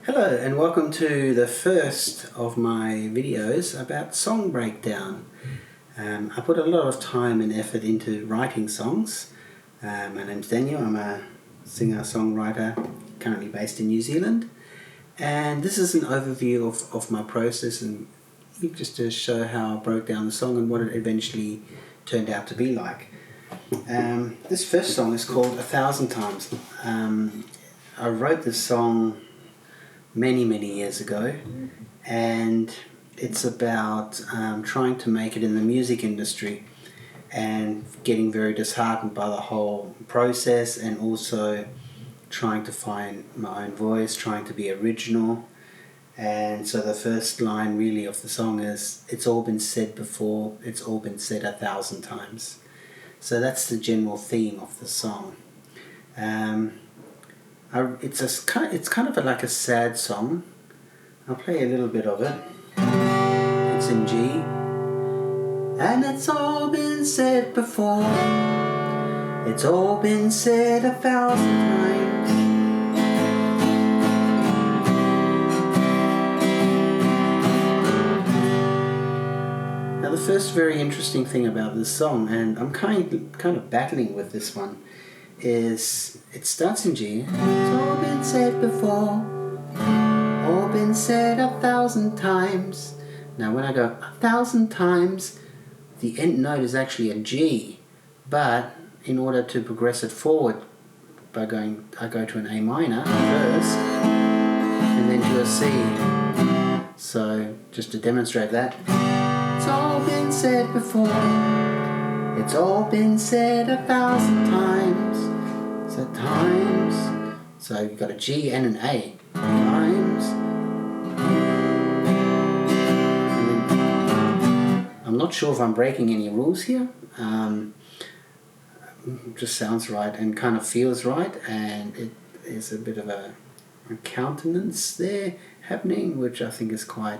Hello and welcome to the first of my videos about song breakdown. I put a lot of time and effort into writing songs. My name's Daniel, I'm a singer-songwriter currently based in New Zealand, and this is an overview of my process and just to show how I broke down the song and what it eventually turned out to be like. This first song is called 1,000 Times. I wrote this song many years ago, and it's about trying to make it in the music industry and getting very disheartened by the whole process, and also trying to find my own voice, trying to be original. And so the first line really of the song is, "It's all been said before, it's all been said 1,000 times." So that's the general theme of the song. It's kind of like a sad song. I'll play a little bit of it. It's in G. And it's all been said before, it's all been said 1,000 times. Now the first very interesting thing about this song, and I'm kind of battling with this one, is it starts in G. It's all been said before, all been said 1,000 times. Now when I go 1,000 times, the end note is actually a G, but in order to progress it forward I go to an A minor first and then to a C. So just to demonstrate that, it's all been said before, it's all been said 1,000 times. So times, so you've got a G and an A. Times. I'm not sure if I'm breaking any rules here. Just sounds right and kind of feels right, and it is a bit of a countenance there happening, which I think is quite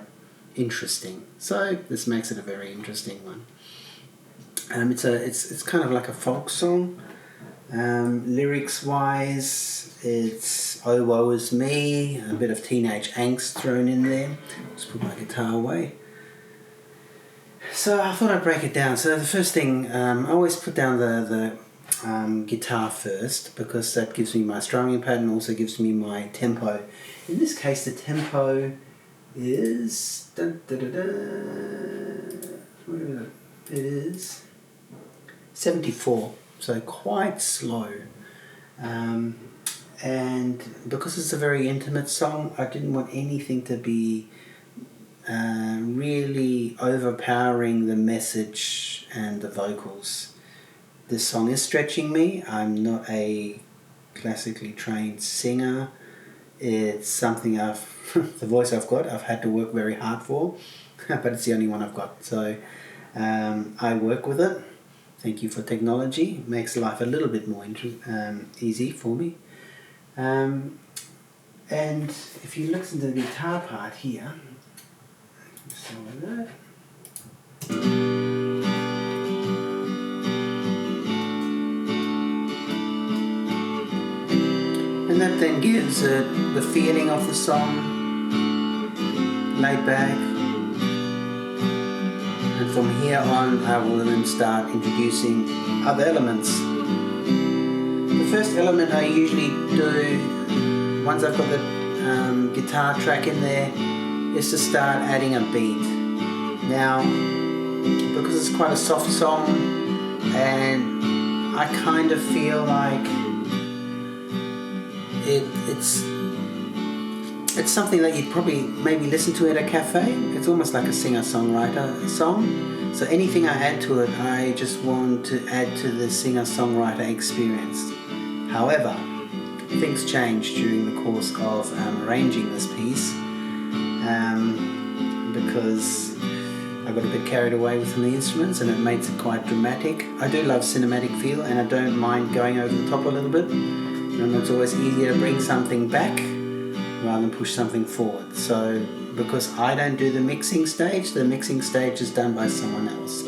interesting. So this makes it a very interesting one. It's kind of like a folk song. Lyrics wise, it's "Oh woe is me," a bit of teenage angst thrown in there. Just put my guitar away. So I thought I'd break it down. So the first thing, I always put down the guitar first, because that gives me my strumming pattern, also gives me my tempo. In this case the tempo is it is 74. So quite slow, and because it's a very intimate song, I didn't want anything to be really overpowering the message and the vocals. This song is stretching me. I'm not a classically trained singer. It's something the voice I've got, I've had to work very hard for, but it's the only one I've got. So I work with it. Thank you for technology. It makes life a little bit more easy for me. And if you listen to the guitar part here, and that then gives it the feeling of the song, laid back. And from here on, I will then start introducing other elements. The first element I usually do, once I've got the guitar track in there, is to start adding a beat. Now, because it's quite a soft song, and I kind of feel like it's something that you'd probably maybe listen to at a cafe. It's almost like a singer-songwriter song. So anything I add to it, I just want to add to the singer-songwriter experience. However, things changed during the course of arranging this piece, because I got a bit carried away with the instruments and it makes it quite dramatic. I do love cinematic feel, and I don't mind going over the top a little bit. And it's always easier to bring something back rather than push something forward. So because I don't do the mixing stage is done by someone else.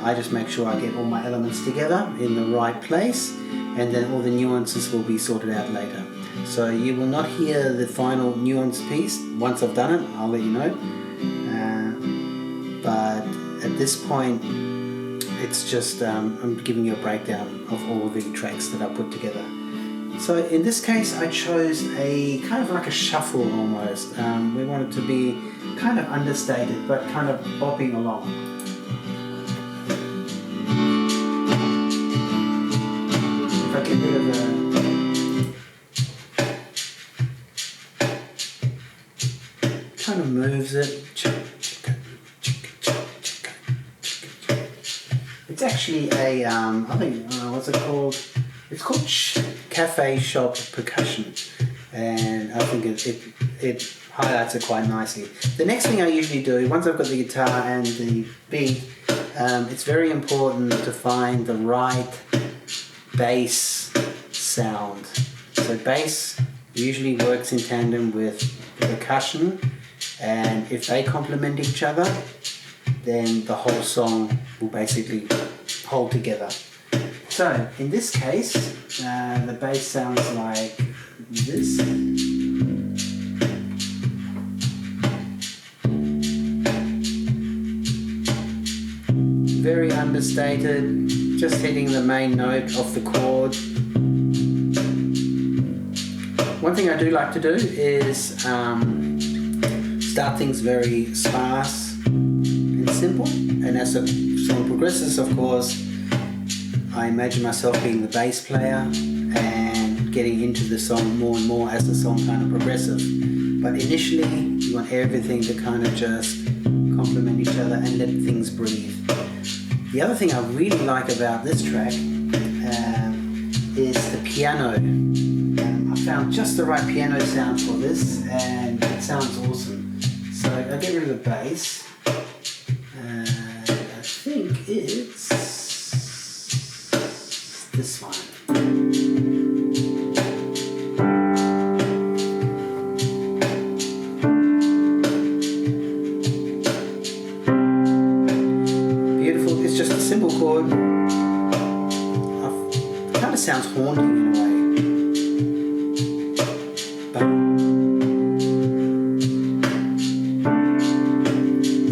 I just make sure I get all my elements together in the right place, and then all the nuances will be sorted out later. So you will not hear the final nuanced piece. Once I've done it, I'll let you know. But at this point, it's just I'm giving you a breakdown of all the tracks that I put together. So in this case, I chose a kind of like a shuffle almost. We want it to be kind of understated, but kind of bopping along. If I get rid of kind of moves it. It's actually a, I think, what's it called? It's called Cafe Shop Percussion, and I think it highlights it quite nicely. The next thing I usually do, once I've got the guitar and the beat, it's very important to find the right bass sound. So bass usually works in tandem with percussion, and if they complement each other, then the whole song will basically hold together. So in this case, the bass sounds like this. Very understated, just hitting the main note of the chord. One thing I do like to do is start things very sparse and simple, and as the song progresses, of course, I imagine myself being the bass player and getting into the song more and more as the song kind of progresses. But initially, you want everything to kind of just complement each other and let things breathe. The other thing I really like about this track is the piano. I found just the right piano sound for this, and it sounds awesome. So I get rid of the bass, and I think it's this one. Beautiful. It's just a simple chord. It kind of sounds haunting in a way.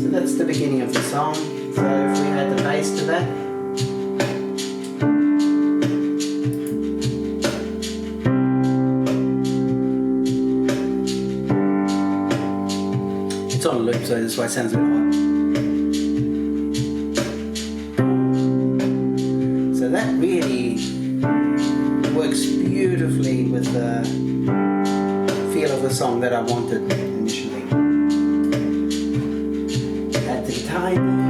So that's the beginning of the song. So if we add the bass to that. It's on a loop, so that's why it sounds a bit odd. So that really works beautifully with the feel of the song that I wanted initially. Add the guitar in there.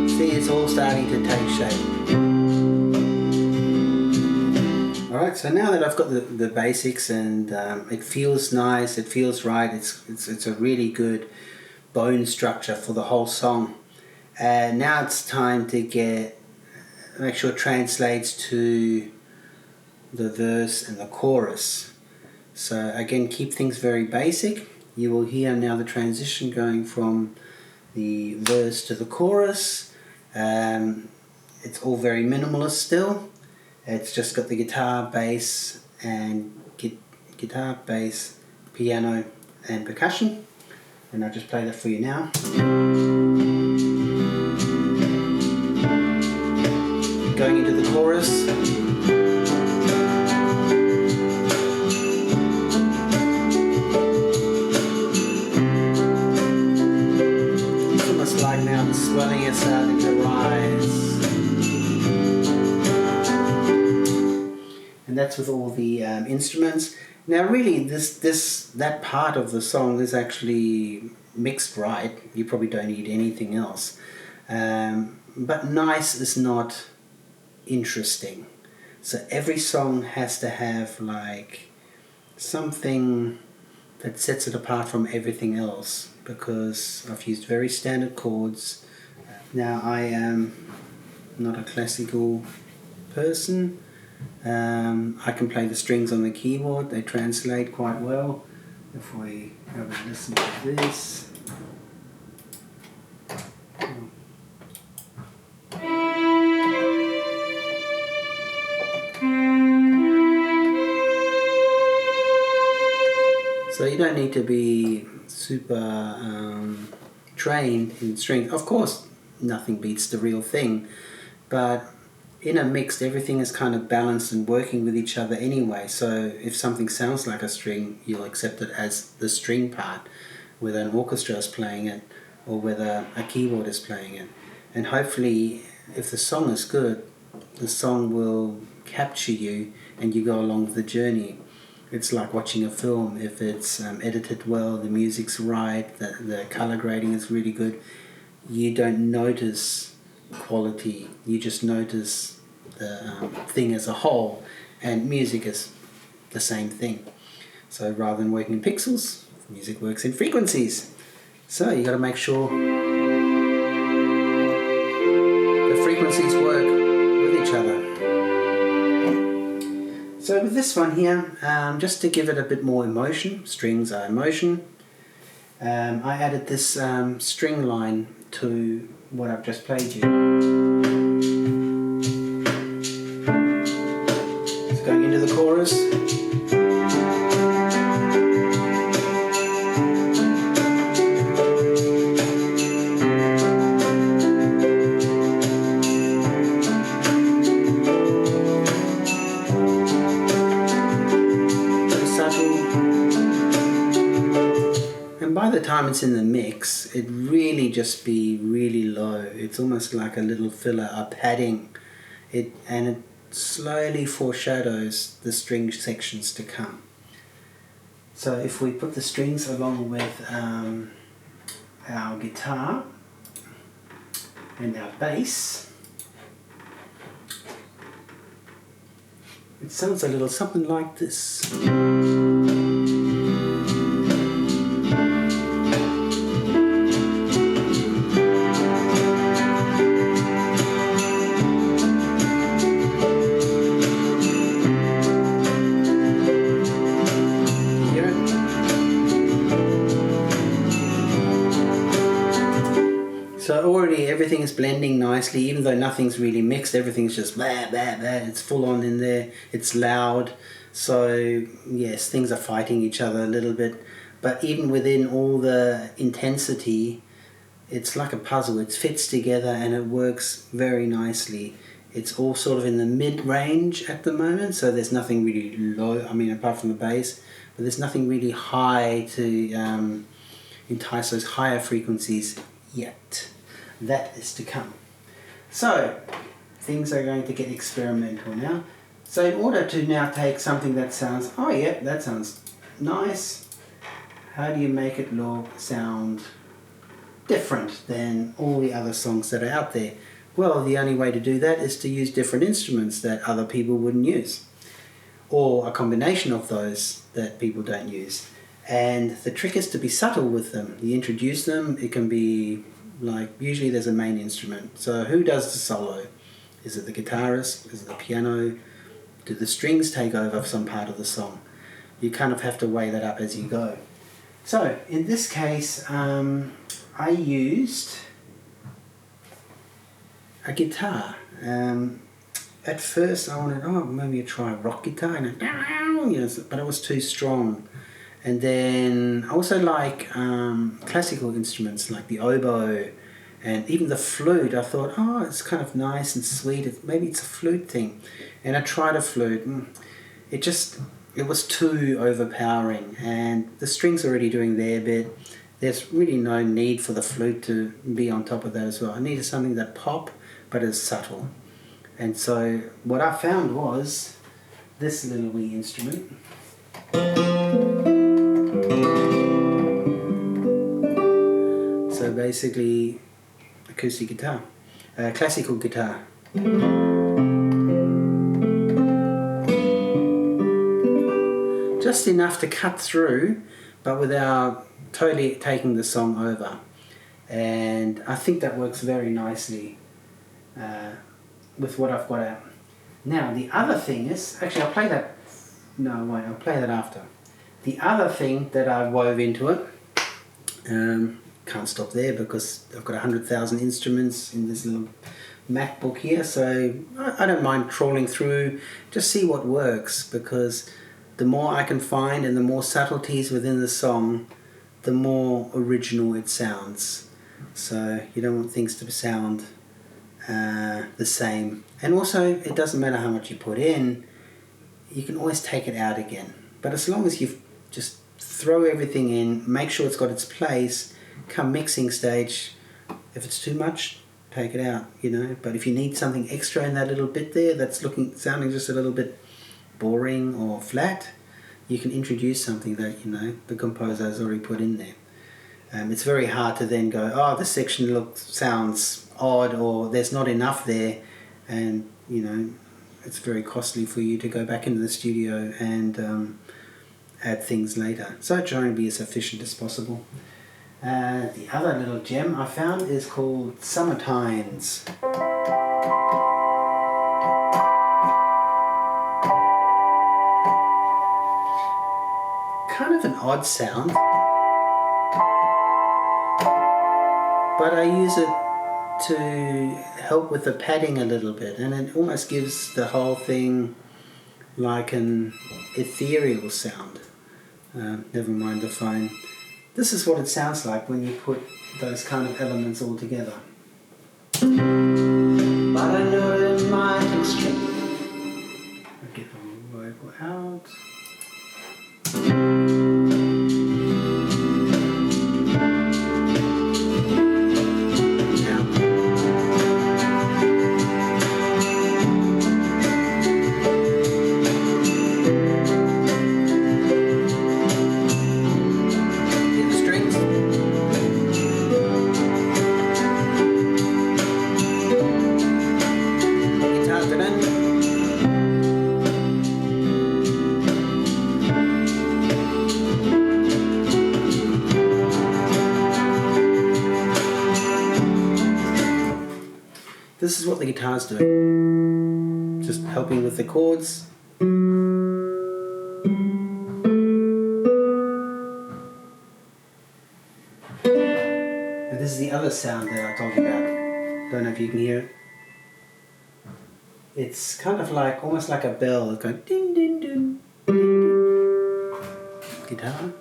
See, it's all starting to take shape. Alright, so now that I've got the basics, and it feels nice, it feels right, it's a really good bone structure for the whole song. And now it's time to make sure it translates to the verse and the chorus. So again, keep things very basic. You will hear now the transition going from the verse to the chorus. It's all very minimalist still. It's just got the guitar, bass, and guitar, bass, piano, and percussion. And I'll just play that for you now. Going into the chorus. It's almost like now the swelling is starting to rise. And that's with all the instruments. Now really that part of the song is actually mixed right. You probably don't need anything else. But nice is not interesting. So every song has to have like something that sets it apart from everything else, because I've used very standard chords. Now I am not a classical person. I can play the strings on the keyboard, they translate quite well. If we have a listen to this. So you don't need to be super trained in strings. Of course, nothing beats the real thing, but in a mix, everything is kind of balanced and working with each other anyway. So if something sounds like a string, you'll accept it as the string part, whether an orchestra is playing it or whether a keyboard is playing it. And hopefully, if the song is good, the song will capture you and you go along the journey. It's like watching a film. If it's edited well, the music's right, the color grading is really good, you don't notice quality, you just notice the thing as a whole. And music is the same thing. So rather than working in pixels, music works in frequencies. So you got to make sure the frequencies work with each other. So with this one here, just to give it a bit more emotion, strings are emotion, I added this string line to what I've just played you. It's going into the chorus. By the time it's in the mix, it really just be really low. It's almost like a little filler, a padding. And it slowly foreshadows the string sections to come. So if we put the strings along with our guitar and our bass, it sounds a little something like this. So already everything is blending nicely, even though nothing's really mixed, everything's just blah, blah, blah. It's full on in there, it's loud. So yes, things are fighting each other a little bit, but even within all the intensity, it's like a puzzle. It fits together and it works very nicely. It's all sort of in the mid-range at the moment, so there's nothing really low, I mean apart from the bass, but there's nothing really high to entice those higher frequencies yet. That is to come. So things are going to get experimental now. So in order to now take something that sounds, oh yeah, that sounds nice, how do you make it sound different than all the other songs that are out there? Well, the only way to do that is to use different instruments that other people wouldn't use, or a combination of those that people don't use. And the trick is to be subtle with them. You introduce them, it can be like, usually there's a main instrument. So who does the solo? Is it the guitarist? Is it the piano? Do the strings take over some part of the song? You kind of have to weigh that up as you go. So in this case, I used a guitar. At first I wanted, maybe try a rock guitar, and but it was too strong. And then I also like classical instruments like the oboe and even the flute. I thought, it's kind of nice and sweet. Maybe it's a flute thing. And I tried a flute. It was too overpowering. And the strings are already doing their bit. There's really no need for the flute to be on top of that as well. I needed something that pop, but is subtle. And so what I found was this little wee instrument. So basically, acoustic guitar, classical guitar. Just enough to cut through, but without totally taking the song over. And I think that works very nicely with what I've got out. Now the other thing is, actually I'll play that, no wait, I'll play that after. The other thing that I wove into it, can't stop there because I've got 100,000 instruments in this little MacBook here, so I don't mind trawling through, just see what works, because the more I can find and the more subtleties within the song, the more original it sounds. So you don't want things to sound the same. And also, it doesn't matter how much you put in, you can always take it out again. But as long as you just throw everything in, make sure it's got its place, come mixing stage, if it's too much, take it out, you know. But if you need something extra in that little bit there that's sounding just a little bit boring or flat, you can introduce something that, you know, the composer has already put in there. It's very hard to then go, oh, this section sounds odd, or there's not enough there, and, you know, it's very costly for you to go back into the studio and add things later. So try and be as efficient as possible. The other little gem I found is called Summertimes. Kind of an odd sound, but I use it to help with the padding a little bit, and it almost gives the whole thing like an ethereal sound. Never mind the phone. This is what it sounds like when you put those kind of elements all together. But I know it might constrict. I'll get the vocal out. This is what the guitar's doing, just helping with the chords. And this is the other sound that I told you about. Don't know if you can hear it. It's kind of like, almost like a bell. It's going ding ding ding. Guitar.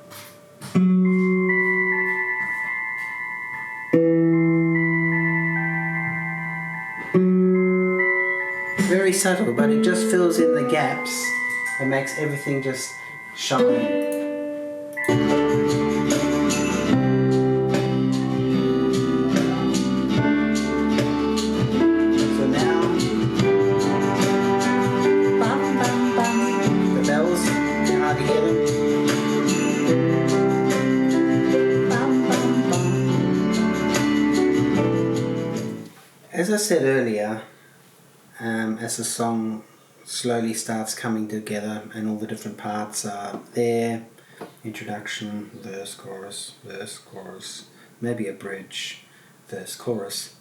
Very subtle, but it just fills in the gaps and makes everything just shine. So now, bum, bum, bum. The bells, it's hard to hear them. Bum, bum, bum. As I said earlier, as the song slowly starts coming together and all the different parts are there, introduction, verse, chorus, maybe a bridge, verse, chorus.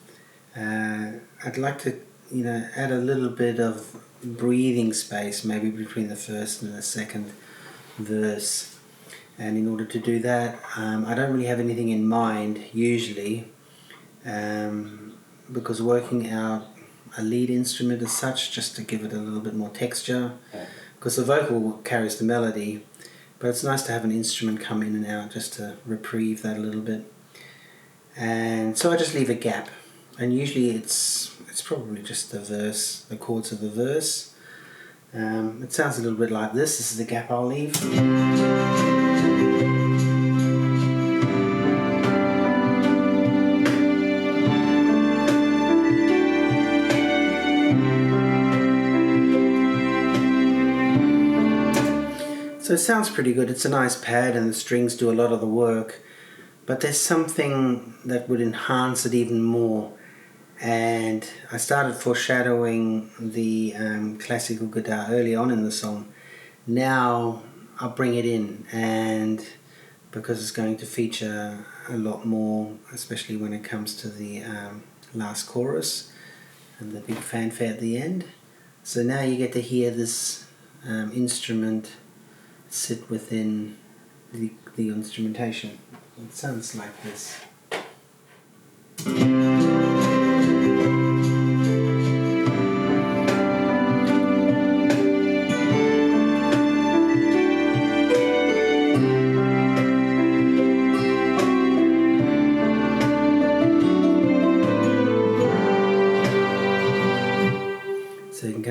I'd like to, you know, add a little bit of breathing space maybe between the first and the second verse. And in order to do that, I don't really have anything in mind usually, because working out a lead instrument as such, just to give it a little bit more texture, because the vocal carries the melody, but it's nice to have an instrument come in and out just to reprieve that a little bit. And so I just leave a gap, and usually it's probably just the verse, the chords of the verse. It sounds a little bit like this. This is the gap I'll leave. So it sounds pretty good. It's a nice pad and the strings do a lot of the work, but there's something that would enhance it even more. And I started foreshadowing the classical guitar early on in the song. Now I'll bring it in, and because it's going to feature a lot more, especially when it comes to the last chorus and the big fanfare at the end. So now you get to hear this instrument sit within the instrumentation. It sounds like this.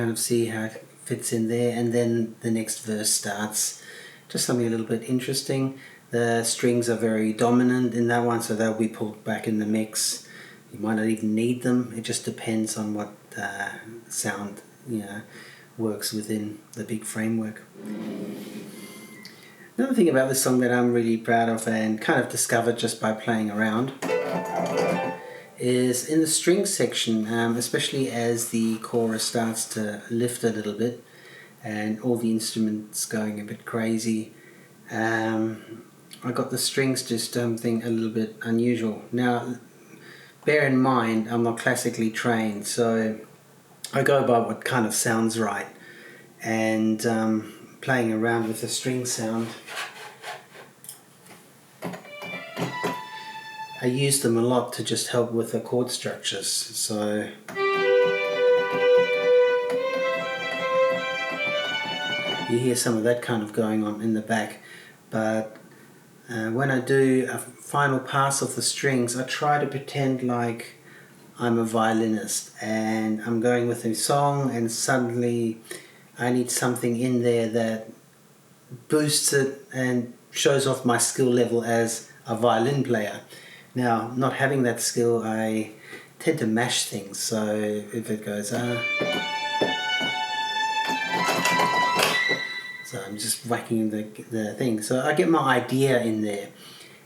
kind of see how it fits in there, and then the next verse starts. Just something a little bit interesting. The strings are very dominant in that one, so they'll be pulled back in the mix. You might not even need them. It just depends on what sound works within the big framework. Another thing about this song that I'm really proud of and kind of discovered just by playing around is in the string section, especially as the chorus starts to lift a little bit and all the instruments going a bit crazy. I got the strings to something a little bit unusual. Now, bear in mind, I'm not classically trained, so I go by what kind of sounds right. And playing around with the string sound, I use them a lot to just help with the chord structures. So you hear some of that kind of going on in the back, but when I do a final pass of the strings, I try to pretend like I'm a violinist and I'm going with a song, and suddenly I need something in there that boosts it and shows off my skill level as a violin player. Now, not having that skill, I tend to mash things. So if it goes so I'm just whacking the thing. So I get my idea in there,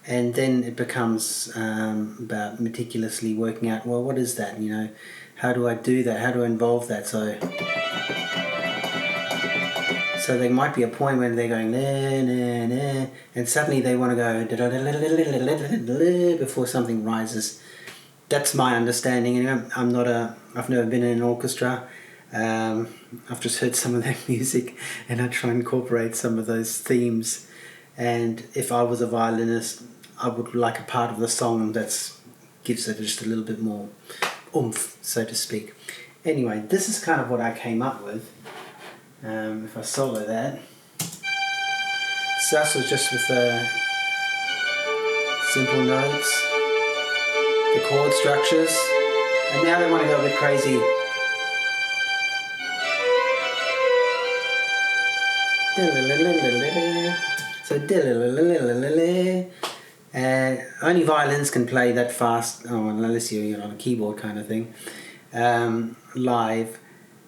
and then it becomes about meticulously working out, well, what is that? How do I do that? How do I involve that? So there might be a point when they're going na, na, na, and suddenly they want to go before something rises. That's my understanding. I've never been in an orchestra. I've just heard some of that music, and I try and incorporate some of those themes. And if I was a violinist, I would like a part of the song that gives it just a little bit more oomph, so to speak. Anyway, this is kind of what I came up with. If I solo that, so that was just with the simple notes, the chord structures, and now they want to go a bit crazy. So only violins can play that fast, unless you're on a keyboard kind of thing, live.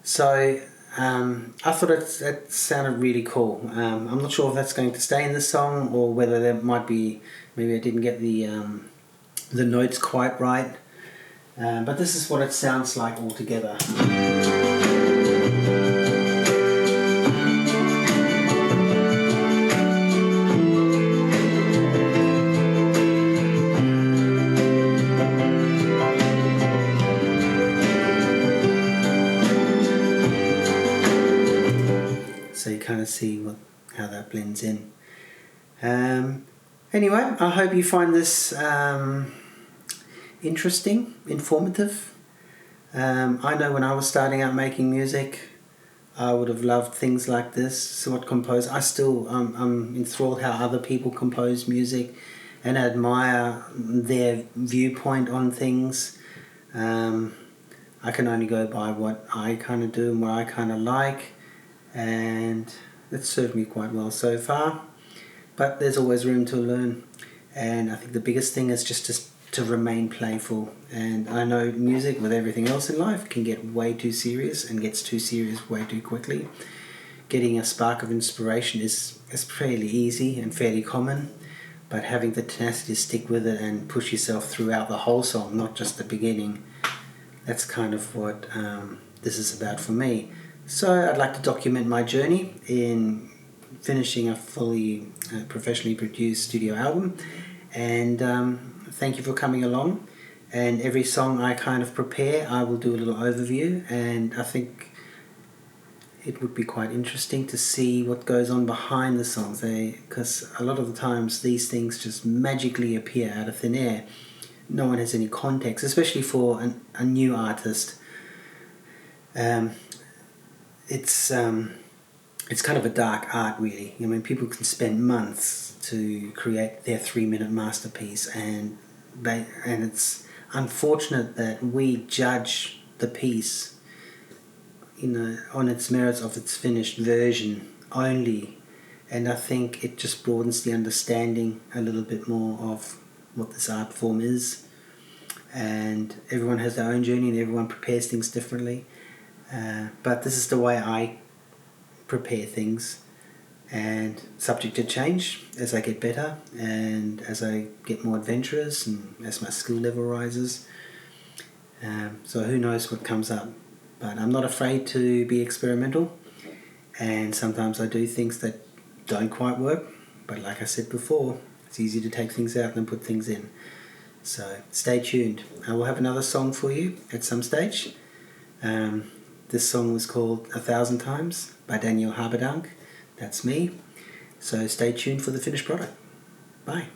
So I thought that sounded really cool. I'm not sure if that's going to stay in the song, or whether there might be, maybe I didn't get the notes quite right. But this is what it sounds like altogether. So you kind of see how that blends in. Anyway, I hope you find this interesting, informative. I know when I was starting out making music, I would have loved things like this. So what compose? I'm enthralled how other people compose music, and I admire their viewpoint on things. I can only go by what I kind of do and what I kind of like, and it's served me quite well so far. But there's always room to learn, and I think the biggest thing is just to remain playful. And I know music, with everything else in life, can get way too serious, and gets too serious way too quickly. Getting a spark of inspiration is fairly easy and fairly common, but having the tenacity to stick with it and push yourself throughout the whole song, not just the beginning, that's kind of what this is about for me. So I'd like to document my journey in finishing a fully professionally produced studio album, and thank you for coming along. And every song I kind of prepare, I will do a little overview, and I think it would be quite interesting to see what goes on behind the songs, because a lot of the times these things just magically appear out of thin air. No one has any context, especially for a new artist. It's kind of a dark art, really. I mean, people can spend months to create their 3-minute masterpiece, and it's unfortunate that we judge the piece, on its merits of its finished version only, and I think it just broadens the understanding a little bit more of what this art form is. And everyone has their own journey and everyone prepares things differently, but this is the way I prepare things, and subject to change as I get better and as I get more adventurous and as my skill level rises. So who knows what comes up, but I'm not afraid to be experimental, and sometimes I do things that don't quite work, but like I said before, it's easier to take things out than put things in. So stay tuned. I will have another song for you at some stage. This song was called 1,000 Times by Daniel Haberdunk. That's me. So stay tuned for the finished product. Bye.